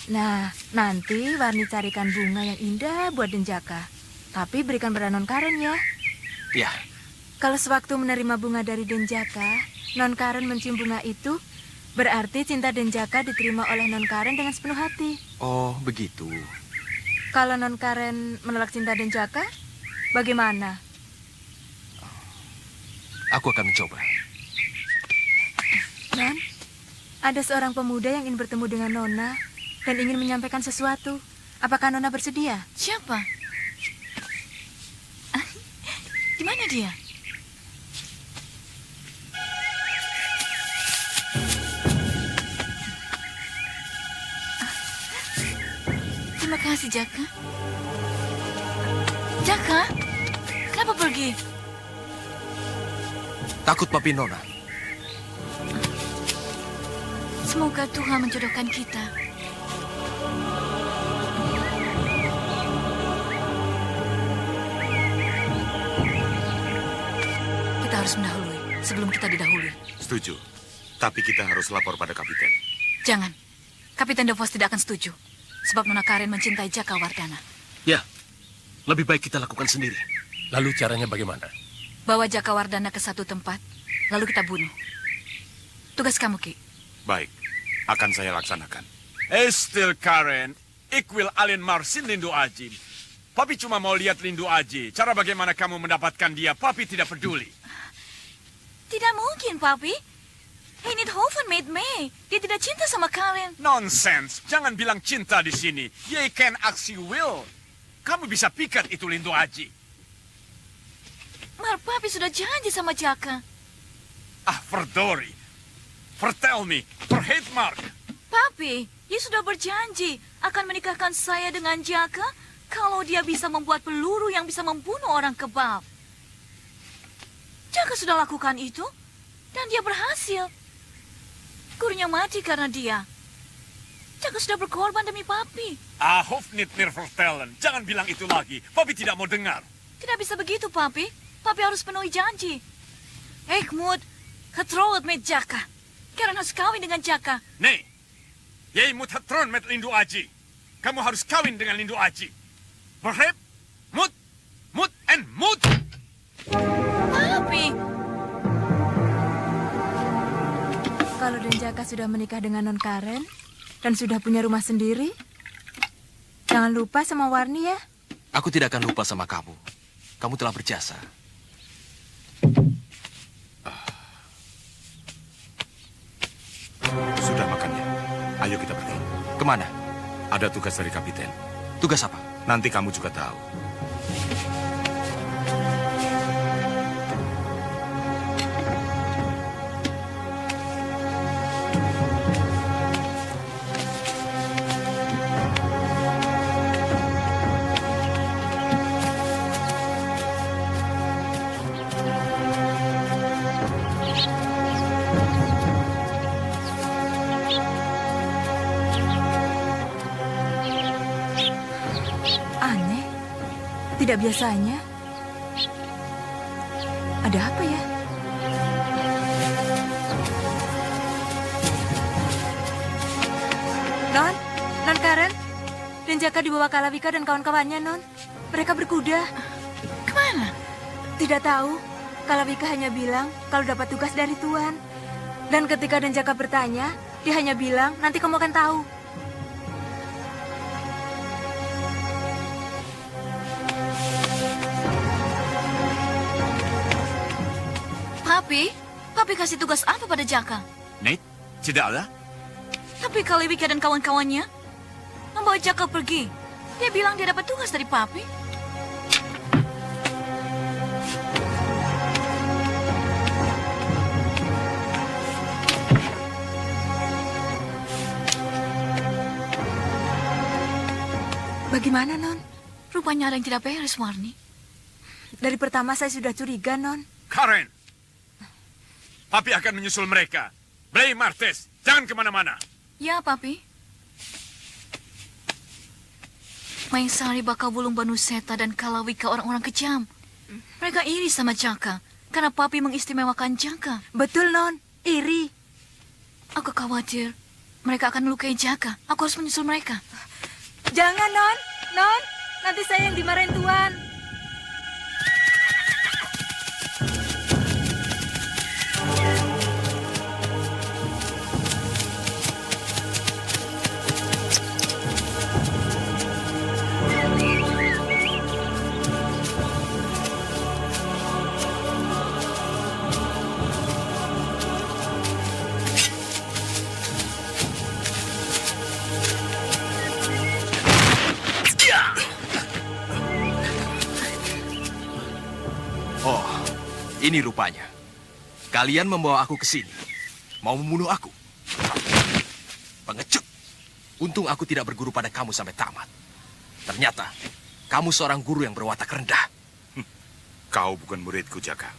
Nah, nanti Warni carikan bunga yang indah buat Denjaka. Tapi berikan pada Non Karen ya. Ya. Kalau sewaktu menerima bunga dari Denjaka, Non Karen mencium bunga itu, berarti cinta Denjaka diterima oleh Non Karen dengan sepenuh hati. Oh, begitu. Kalau Non Karen menolak cinta Denjaka, bagaimana? Aku akan mencoba. Non, ada seorang pemuda yang ingin bertemu dengan Nona dan ingin menyampaikan sesuatu. Apakah Nona bersedia? Siapa? Di mana dia? Terima kasih, Jaka. Jaka, kenapa pergi? Takut Papi Nona. Semoga Tuhan menjodohkan kita. Kita harus mendahului sebelum kita didahului. Setuju. Tapi kita harus lapor pada kapiten. Jangan. Kapiten DeVos tidak akan setuju. Sebab Nona Karen mencintai Jaka Wardana. Ya, lebih baik kita lakukan sendiri. Lalu caranya bagaimana? Bawa Jaka Wardana ke satu tempat, lalu kita bunuh. Tugas kamu, Ki. Baik, akan saya laksanakan. Stil Karen, ik wil alleen maar zien Lindu Aji. Papi cuma mau lihat Lindu Aji. Cara bagaimana kamu mendapatkan dia, Papi tidak peduli. Tidak mungkin, Papi. Hij niet hoeven met mij. Dia tidak cinta sama Karen. Nonsens, jangan bilang cinta di sini. Jij kan aksi will. Kamu bisa pikat itu Lindu Aji. Maar Papi sudah janji sama Jaka. Ah, verdorie. Vertel me, vergeet Mark. Papi, dia sudah berjanji akan menikahkan saya dengan Jaka kalau dia bisa membuat peluru yang bisa membunuh orang kebab. Jaka sudah lakukan itu dan dia berhasil. Gurunya mati karena dia. Jaka sudah berkorban demi Papi. Ah, hoeft niet meer vertellen. Jangan bilang itu lagi. Papi tidak mau dengar. Tidak bisa begitu, Papi. Papi harus penuhi janji. Ik moet getrouwd met Jaka. Karen harus kawin dengan Jaka. Nee, jij moet getrouwd met Lindu Aji. Kamu harus kawin dengan Lindu Aji. Begrijp? Moet en moet. Papi! Kalau Den Jaka sudah menikah dengan Non Karen dan sudah punya rumah sendiri, jangan lupa sama Warni ya. Aku tidak akan lupa sama kamu. Kamu telah berjasa. Sudah makannya. Ayo kita pergi. Kemana? Ada tugas dari kapiten. Tugas apa? Nanti kamu juga tahu. Aneh. Tidak biasanya. Ada apa ya? Non Karen. Den Jaka dibawa Kalawika dan kawan-kawannya, Non. Mereka berkuda. Kemana? Tidak tahu. Kalawika hanya bilang kalau dapat tugas dari Tuan. Dan ketika Den Jaka bertanya, dia hanya bilang, nanti kamu akan tahu. Papi kasih tugas apa pada Jaka? Nee, tidak ada. Tapi Kalawika dan kawan-kawannya membawa Jaka pergi. Dia bilang dia dapat tugas dari Papi. Bagaimana, Non? Rupanya ada yang tidak beres, Warni. Dari pertama saya sudah curiga, Non. Karen, Papi akan menyusul mereka. Blay Martes, jangan kemana-mana. Ya, Papi. Maesari bakal bulung Banuseta dan Kalawika orang-orang kejam. Mereka iri sama Jaka karena Papi mengistimewakan Jaka. Betul, Non. Iri. Aku khawatir mereka akan melukai Jaka. Aku harus menyusul mereka. Jangan, Non. Non, nanti saya yang dimarahin Tuan. Oh, ini rupanya. Kalian membawa aku ke sini. Mau membunuh aku. Pengecut. Untung aku tidak berguru pada kamu sampai tamat. Ternyata kamu seorang guru yang berwatak rendah. Kau bukan muridku, Jaka.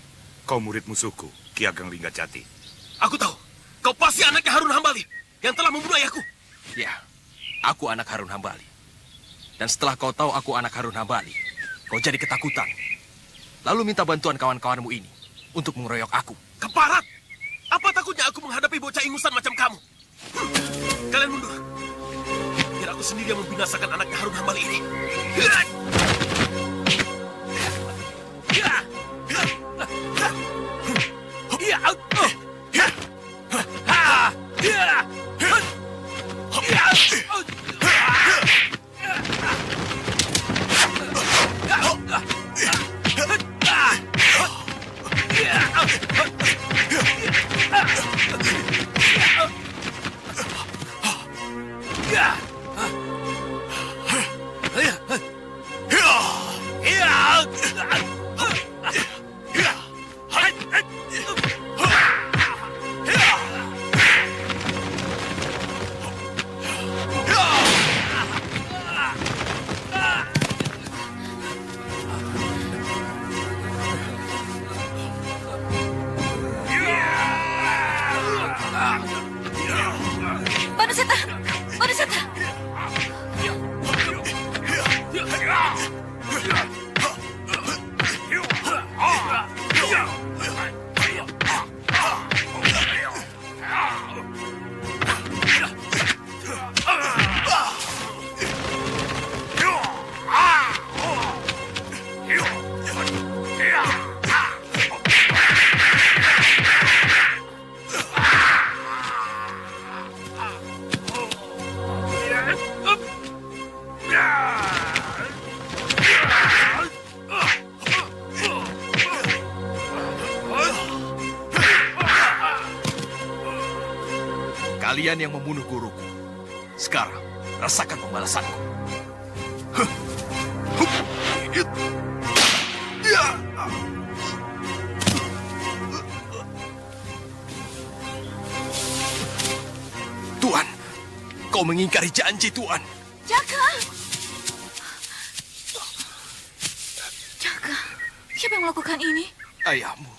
Kau murid musuhku, Ki Ageng Linggajati. Aku tahu, kau pasti anaknya Harun Hambali yang telah membunuh ayahku. Ya, aku anak Harun Hambali. Dan setelah kau tahu aku anak Harun Hambali, kau jadi ketakutan. Lalu minta bantuan kawan-kawanmu ini untuk mengeroyok aku. Keparat! Apa takutnya aku menghadapi bocah ingusan macam kamu? Kalian mundur. Biar aku sendiri yang membinasakan anaknya Harun Hambali ini. Banuseta! Banuseta! Kalian yang membunuh guruku, sekarang rasakan pembalasanku. Tuan, kau mengingkari janji, Tuan. Jaka! Jaka, siapa yang melakukan ini? Ayahmu.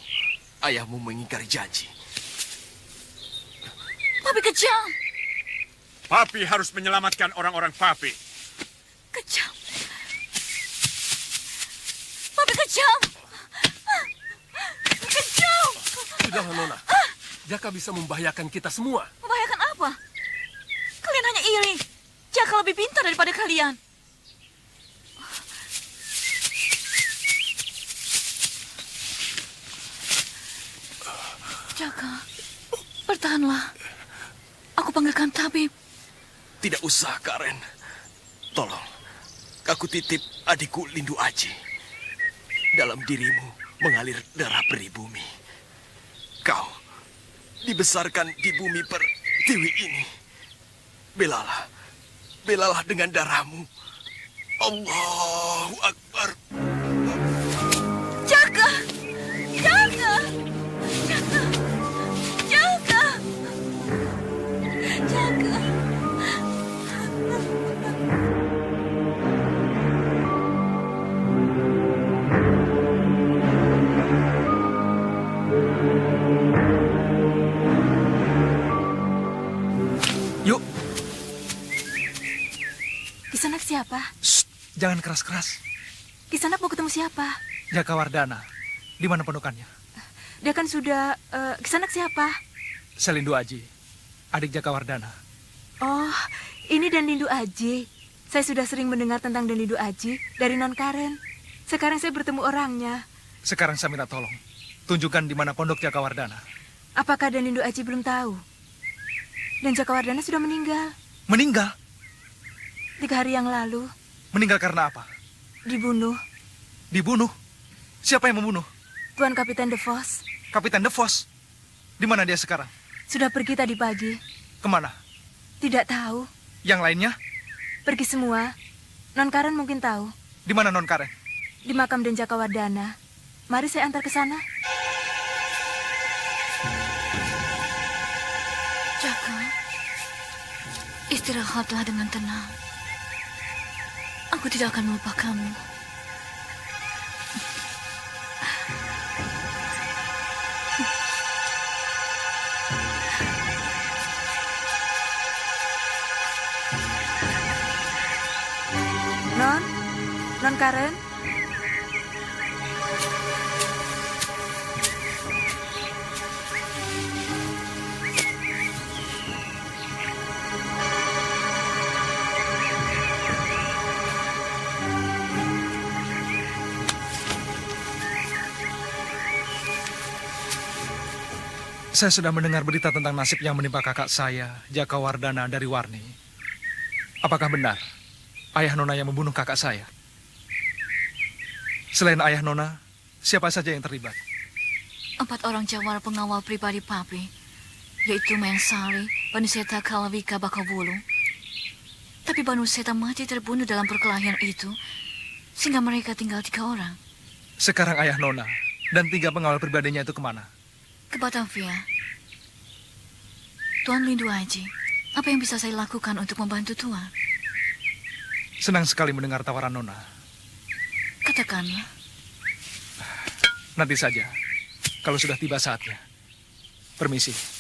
Ayahmu mengingkari janji. Papi kejam. Papi harus menyelamatkan orang-orang Papi. Kejam. Papi kejam. Kejam. Sudahlah, Nona. Jaka bisa membahayakan kita semua. Membahayakan apa? Kalian hanya iri. Jaka lebih pintar daripada kalian. Jaka, bertahanlah. Aku panggilkan tabib. Tidak usah, Karen. Tolong, aku titip adikku Lindu Aji. Dalam dirimu mengalir darah pribumi. Kau dibesarkan di bumi pertiwi ini. Belalah, belalah dengan darahmu. Allahu Akbar. Jaka! Jaka! Jaka! Jaka! Jaka! Yuk. Kisanak siapa? Shh, jangan keras-keras. Kisanak mau ketemu siapa? Jaka Wardana. Di mana pondokannya? Dia kan sudah... Kisanak siapa? Selindu Aji, adik Jaka Wardana. Oh, ini Dan Lindu Aji. Saya sudah sering mendengar tentang Dan Lindu Aji dari Non Karen. Sekarang saya bertemu orangnya. Sekarang saya minta tolong. Tunjukkan di mana pondok Jaka Wardana. Apakah Dan Lindu Aji belum tahu? Dan Jaka Wardana sudah meninggal. Meninggal? 3 hari yang lalu. Meninggal karena apa? Dibunuh. Dibunuh? Siapa yang membunuh? Tuan Kapiten De Vos. Kapiten De Vos? Di mana dia sekarang? Sudah pergi tadi pagi. Kemana? Tidak tahu. Yang lainnya? Pergi semua. Non Karen mungkin tahu. Di mana Non Karen? Di makam Dan Jaka Wardana. Mari saya antar ke sana. Jaka, istirahatlah dengan tenang. Aku Aku tidak akan melupakanmu. Non Karen? Saya sudah mendengar berita tentang nasib yang menimpa kakak saya, Jakawardana dari Warni. Apakah benar ayah Nona yang membunuh kakak saya? Selain ayah Nona, siapa saja yang terlibat? 4 orang jawara pengawal pribadi Papi, yaitu Mayang Sari, Banuseta Kalawika Bakawulu. Tapi Banuseta mati terbunuh dalam perkelahian itu, sehingga mereka tinggal 3 orang. Sekarang ayah Nona dan 3 pengawal pribadinya itu kemana? Ke Batavia. Tuan Lindu Aji, apa yang bisa saya lakukan untuk membantu Tuan? Senang sekali mendengar tawaran Nona. Katakanlah. Nanti saja, kalau sudah tiba saatnya. Permisi.